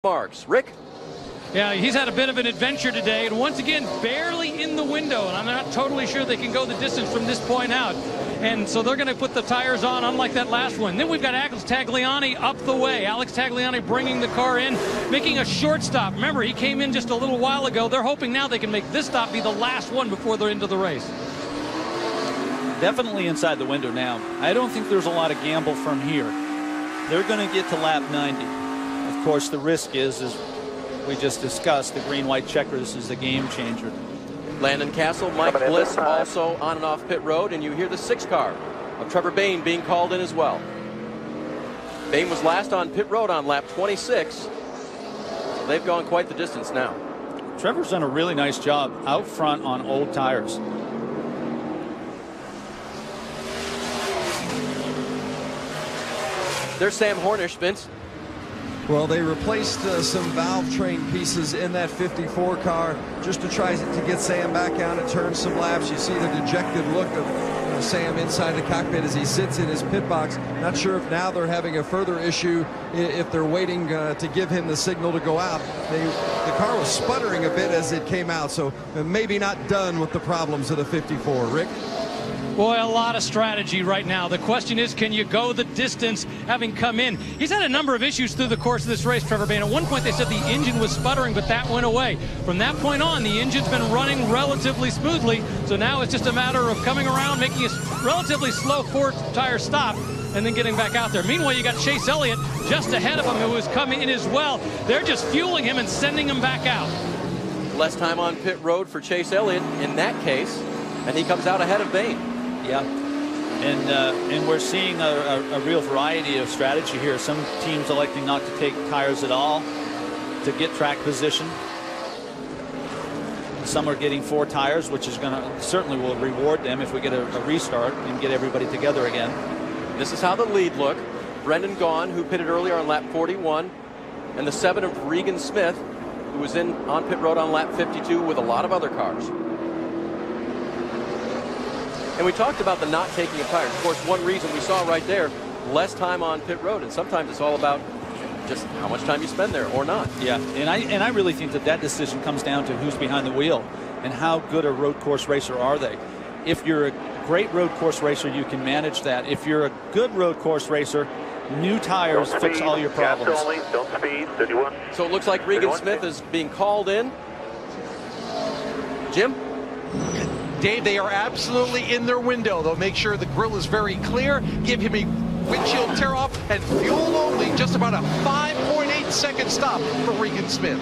marks. Rick? Yeah, he's had a bit of an adventure today, and once again, barely in the window, and I'm not totally sure they can go the distance from this point out. And so they're going to put the tires on, unlike that last one. Then we've got Alex Tagliani up the way. Alex Tagliani bringing the car in, making a short stop. Remember, he came in just a little while ago. They're hoping now they can make this stop be the last one before they're into the race. Definitely inside the window now. I don't think there's a lot of gamble from here. They're going to get to lap 90. Of course, the risk is we just discussed, the green-white checkers is a game changer. Landon Castle, Mike Bliss also on and off pit road, and you hear the 6 car of Trevor Bayne being called in as well. Bayne was last on pit road on lap 26. So they've gone quite the distance now. Trevor's done a really nice job out front on old tires. There's Sam Hornish, Vince. Well, they replaced some valve train pieces in that 54 car just to try to get Sam back out and turn some laps. You see the dejected look of Sam inside the cockpit as he sits in his pit box. Not sure if now they're having a further issue if they're waiting to give him the signal to go out. The car was sputtering a bit as it came out, so maybe not done with the problems of the 54. Rick? Boy, a lot of strategy right now. The question is, can you go the distance having come in? He's had a number of issues through the course of this race, Trevor Bayne. At one point they said the engine was sputtering, but that went away. From that point on, the engine's been running relatively smoothly. So now it's just a matter of coming around, making a relatively slow 4-tire stop, and then getting back out there. Meanwhile, you got Chase Elliott just ahead of him, who is coming in as well. They're just fueling him and sending him back out. Less time on pit road for Chase Elliott in that case, and he comes out ahead of Bayne. Yeah, and we're seeing a real variety of strategy here. Some teams electing not to take tires at all to get track position. Some are getting 4 tires, which is going to certainly will reward them if we get a restart and get everybody together again. This is how the lead look. Brendan Gaughan, who pitted earlier on lap 41, and the 7 of Regan Smith, who was on pit road on lap 52 with a lot of other cars. And we talked about the not taking of tires. Of course, one reason we saw right there, less time on pit road. And sometimes it's all about just how much time you spend there or not. Yeah, and I really think that decision comes down to who's behind the wheel and how good a road course racer are they. If you're a great road course racer, you can manage that. If you're a good road course racer, new tires fix all your problems. Don't speed, 31. So it looks like Regan Smith is being called in. Jim? Dave, they are absolutely in their window. They'll make sure the grill is very clear, give him a windshield tear off, and fuel only, just about a 5.8-second stop for Regan Smith.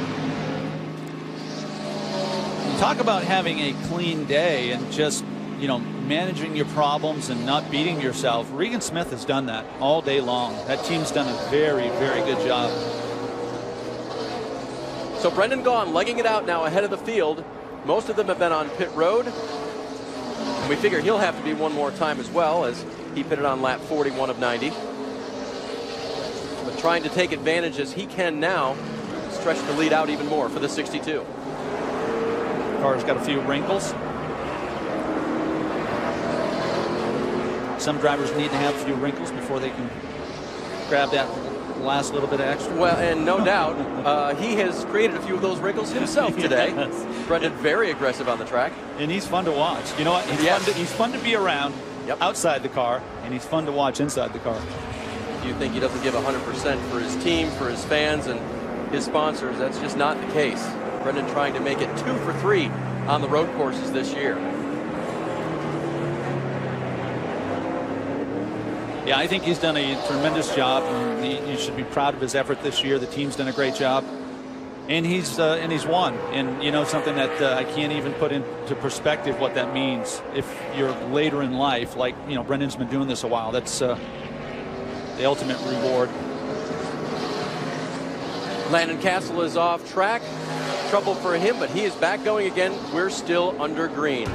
Talk about having a clean day and just, managing your problems and not beating yourself. Regan Smith has done that all day long. That team's done a very, very good job. So Brendan Gaughan legging it out now ahead of the field. Most of them have been on pit road. And we figure he'll have to be one more time as well, as he pitted on lap 41 of 90. But trying to take advantage as he can now, stretch the lead out even more for the 62. Car's got a few wrinkles. Some drivers need to have a few wrinkles before they can grab that last little bit of extra. Well, and no doubt, he has created a few of those wrinkles himself today. Yes. Brendan very aggressive on the track. And he's fun to watch. You know what? He's fun to be around outside the car, and he's fun to watch inside the car. You think he doesn't give 100% for his team, for his fans, and his sponsors? That's just not the case. Brendan trying to make it 2 for 3 on the road courses this year. Yeah, I think he's done a tremendous job. And you should be proud of his effort this year. The team's done a great job, and he's won. And something that I can't even put into perspective what that means. If you're later in life, like Brendan's been doing this a while, that's the ultimate reward. Landon Castle is off track. Trouble for him, but he is back going again. We're still under green.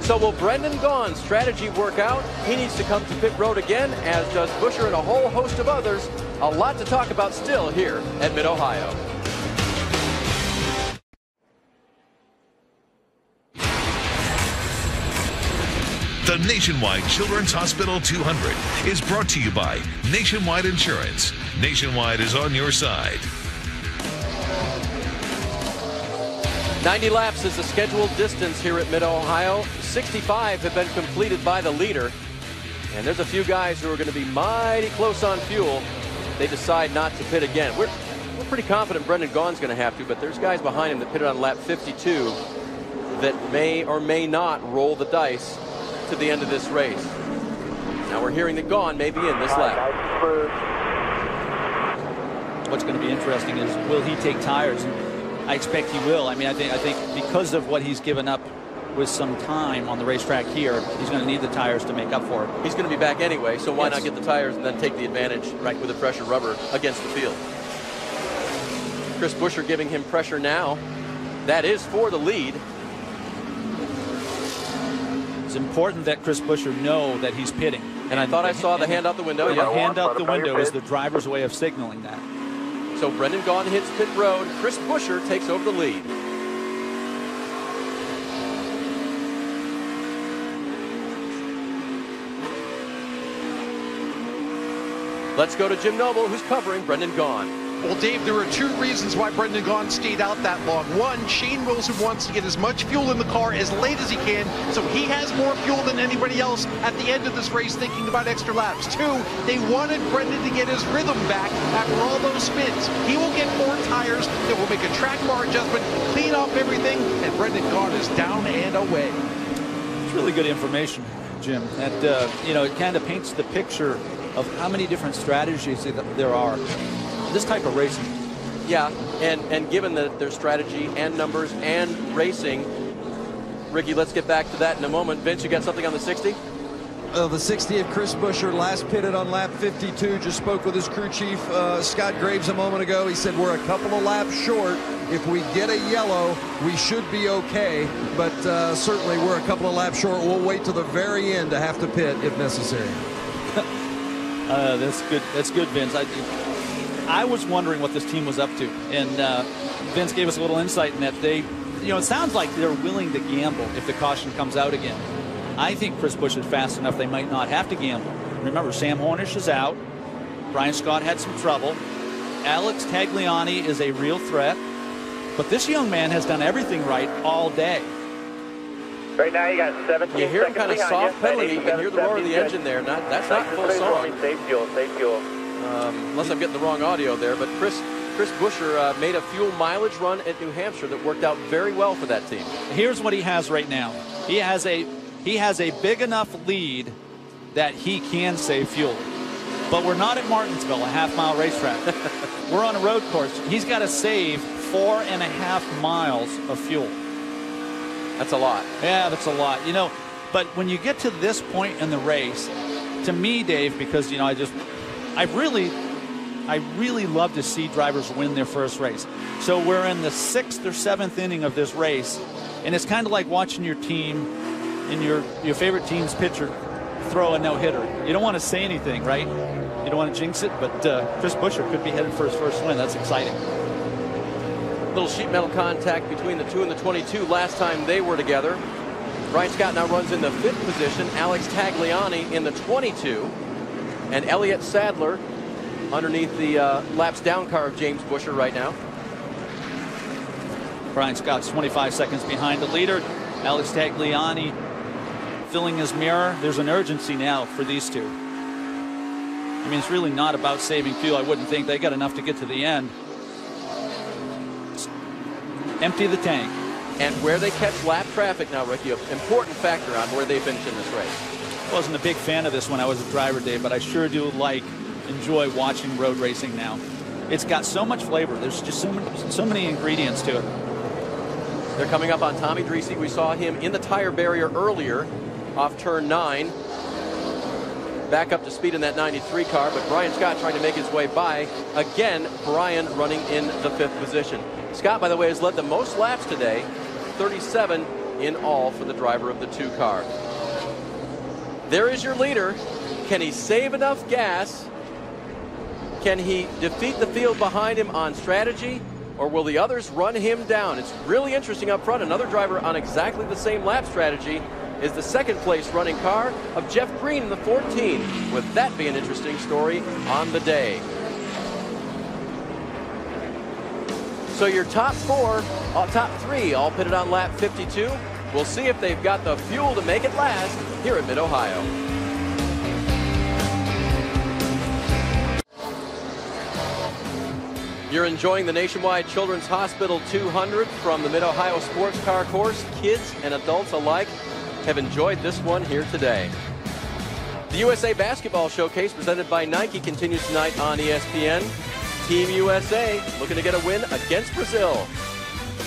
So will Brendan Gaughan's strategy work out? He needs to come to pit road again, as does Busher and a whole host of others. A lot to talk about still here at Mid-Ohio. The Nationwide Children's Hospital 200 is brought to you by Nationwide Insurance. Nationwide is on your side. 90 laps is the scheduled distance here at Mid-Ohio. 65 have been completed by the leader. And there's a few guys who are going to be mighty close on fuel. They decide not to pit again. We're pretty confident Brendan Gaughan's going to have to, but there's guys behind him that pitted on lap 52 that may or may not roll the dice to the end of this race. Now we're hearing that Gaughan may be in this lap. What's going to be interesting is, will he take tires? And I expect he will. I mean, I think because of what he's given up with some time on the racetrack here, he's going to need the tires to make up for it. He's going to be back anyway, so why not get the tires and then take the advantage right with the pressure rubber against the field. Chris Buescher giving him pressure now. That is for the lead. It's important that Chris Buescher know that he's pitting. And I thought I saw the hand out the window. The hand out the window is the driver's way of signaling that. So Brendan Gaughan hits pit road. Chris Buescher takes over the lead. Let's go to Jim Noble, who's covering Brendan Gaughan. Well, Dave, there are two reasons why Brendan Gaughan stayed out that long. One, Shane Wilson wants to get as much fuel in the car as late as he can, so he has more fuel than anybody else at the end of this race thinking about extra laps. Two, they wanted Brendan to get his rhythm back after all those spins. He will get more tires that will make a track bar adjustment, clean up everything, and Brendan Gaughan is down and away. It's really good information, Jim. That, you know, it kind of paints the picture of how many different strategies there are. This type of racing. Yeah, and given that there's strategy and numbers and racing, Ricky, let's get back to that in a moment. Vince, you got something on the 60? The 60 of Chris Buescher, last pitted on lap 52. Just spoke with his crew chief, Scott Graves, a moment ago. He said we're a couple of laps short. If we get a yellow, we should be okay. But certainly we're a couple of laps short. We'll wait till the very end to have to pit if necessary. That's good. That's good, Vince. I was wondering what this team was up to, and Vince gave us a little insight in that they, you know, it sounds like they're willing to gamble if the caution comes out again. I think Chris Buescher is fast enough they might not have to gamble. Remember, Sam Hornish is out. Brian Scott had some trouble. Alex Tagliani is a real threat, but this young man has done everything right all day. Right now you got 17 You hear him kind of seconds soft behind pedaling. You can hear the roar of the engine there. That's not full song. Safe fuel, safe fuel. Unless I'm getting the wrong audio there, but Chris Buescher made a fuel mileage run at New Hampshire that worked out very well for that team. Here's what he has right now. He has a big enough lead that he can save fuel. But we're not at Martinsville, a half-mile racetrack. We're on a road course. He's got to save 4.5 miles of fuel. That's a lot. Yeah, that's a lot. You know, but when you get to this point in the race, to me, Dave, because, you know, I really love to see drivers win their first race. So we're in the 6th or 7th inning of this race, and it's kind of like watching your team and your favorite team's pitcher throw a no-hitter. You don't want to say anything, right? You don't want to jinx it, but Chris Buescher could be headed for his first win. That's exciting. Little sheet metal contact between the 2 and the 22 last time they were together. Brian Scott now runs in the 5th position. Alex Tagliani in the 22. And Elliott Sadler underneath the laps down car of James Buescher right now. Brian Scott's 25 seconds behind the leader. Alex Tagliani filling his mirror. There's an urgency now for these two. I mean, it's really not about saving fuel. I wouldn't think. They got enough to get to the end. Empty the tank. And where they catch lap traffic now, Ricky, an important factor on where they finish in this race. I wasn't a big fan of this when I was a driver, Dave, but I sure do enjoy watching road racing now. It's got so much flavor. There's just so many ingredients to it. They're coming up on Tommy Dreese. We saw him in the tire barrier earlier off turn 9. Back up to speed in that 93 car, but Brian Scott trying to make his way by. Again, Brian running in the 5th position. Scott, by the way, has led the most laps today, 37 in all for the driver of the 2 car. There is your leader. Can he save enough gas? Can he defeat the field behind him on strategy? Or will the others run him down? It's really interesting up front. Another driver on exactly the same lap strategy is the 2nd place running car of Jeff Green in the 14. Would that be an interesting story on the day? So your top three all pitted on lap 52. We'll see if they've got the fuel to make it last here at Mid-Ohio. You're enjoying the Nationwide Children's Hospital 200 from the Mid-Ohio Sports Car Course. Kids and adults alike have enjoyed this one here today. The USA Basketball Showcase presented by Nike continues tonight on ESPN. Team USA looking to get a win against Brazil.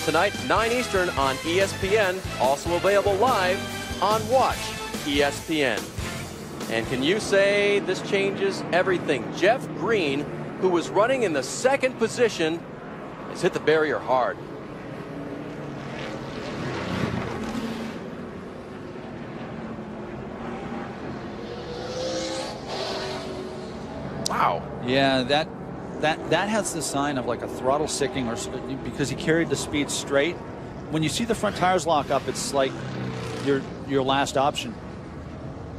Tonight, 9 Eastern on ESPN, also available live on Watch ESPN. And can you say this changes everything? Jeff Green, who was running in the second position, has hit the barrier hard. Wow. Yeah, that has the sign of like a throttle sicking, or because he carried the speed straight. When you see the front tires lock up, it's like your last option.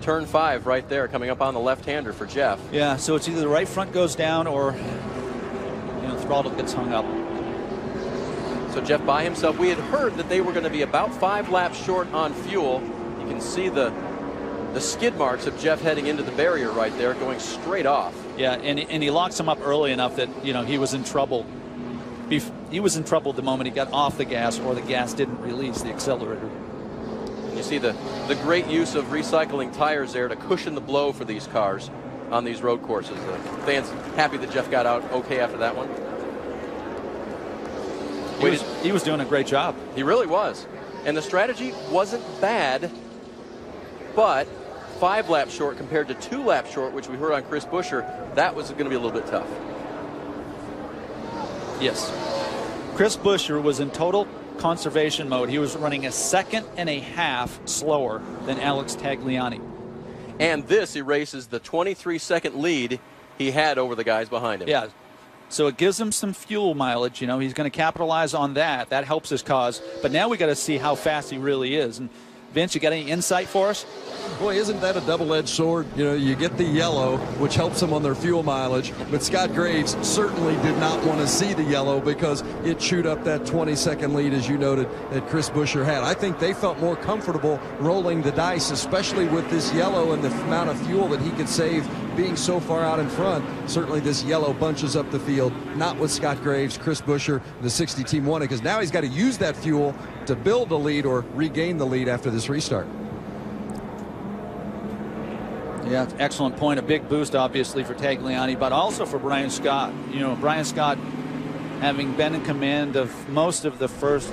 Turn 5 right there, coming up on the left-hander for Jeff. Yeah, so it's either the right front goes down or throttle gets hung up. So Jeff by himself. We had heard that they were going to be about 5 laps short on fuel. You can see the skid marks of Jeff heading into the barrier right there, going straight off. Yeah, and he locks him up early enough that he was in trouble. He was in trouble the moment he got off the gas, or the gas didn't release the accelerator. You see the great use of recycling tires there to cushion the blow for these cars on these road courses. The fans happy that Jeff got out okay after that one. He was doing a great job. He really was. And the strategy wasn't bad, but 5 laps short compared to 2 laps short, which we heard on Chris Buescher, that was going to be a little bit tough. Yes. Chris Buescher was in total conservation mode. He was running a 1.5 seconds slower than Alex Tagliani. And this erases the 23-second lead he had over the guys behind him. Yeah. So it gives him some fuel mileage. He's going to capitalize on that. That helps his cause. But now we got to see how fast he really is. And Vince, you got any insight for us? Boy, isn't that a double-edged sword? You get the yellow, which helps them on their fuel mileage, but Scott Graves certainly did not want to see the yellow because it chewed up that 20-second lead, as you noted, that Chris Buescher had. I think they felt more comfortable rolling the dice, especially with this yellow and the amount of fuel that he could save being so far out in front. Certainly this yellow bunches up the field, not with Scott Graves. Chris Buescher, the 60 team, won it because now he's got to use that fuel to build the lead or regain the lead after this restart. Yeah, excellent point. A big boost, obviously, for Tagliani, but also for Brian Scott. Brian Scott, having been in command of most of the first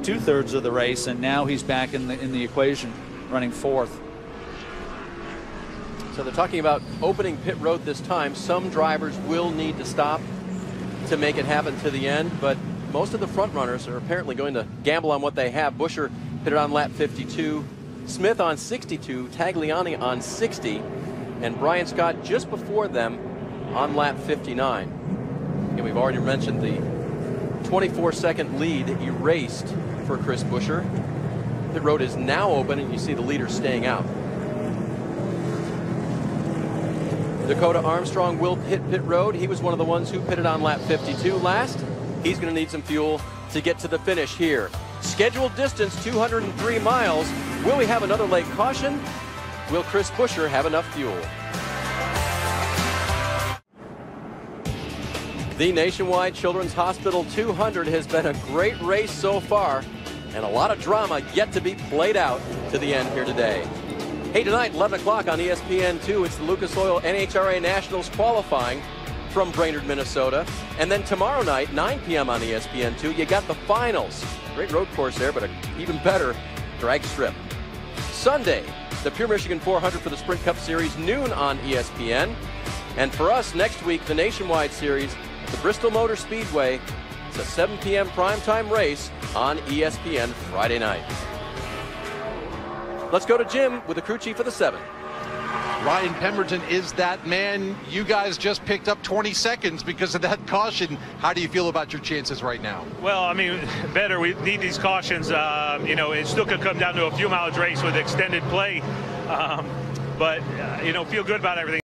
2/3 of the race, and now he's back in the equation, running 4th. So they're talking about opening pit road this time. Some drivers will need to stop to make it happen to the end, but most of the front runners are apparently going to gamble on what they have. Buescher pitted on lap 52. Smith on 62, Tagliani on 60, and Brian Scott just before them on lap 59. And we've already mentioned the 24-second lead erased for Chris Buescher. Pit road is now open, and you see the leaders staying out. Dakota Armstrong will hit pit road. He was one of the ones who pitted on lap 52 last. He's going to need some fuel to get to the finish here. Scheduled distance 203 miles. Will we have another late caution? Will Chris Buescher have enough fuel? The Nationwide Children's Hospital 200 has been a great race so far, and a lot of drama yet to be played out to the end here today. Hey, tonight, 11 o'clock on ESPN2, it's the Lucas Oil NHRA Nationals qualifying from Brainerd, Minnesota. And then tomorrow night, 9 p.m. on ESPN2, you got the finals. Great road course there, but an even better drag strip. Sunday, the Pure Michigan 400 for the Sprint Cup Series, noon on ESPN. And for us, next week, the Nationwide Series at the Bristol Motor Speedway. It's a 7 p.m. primetime race on ESPN Friday night. Let's go to Jim with the crew chief of the 7. Ryan Pemberton is that man. You guys just picked up 20 seconds because of that caution. How do you feel about your chances right now? Well, I mean, better. We need these cautions. It still could come down to a few mileage race with extended play. But feel good about everything.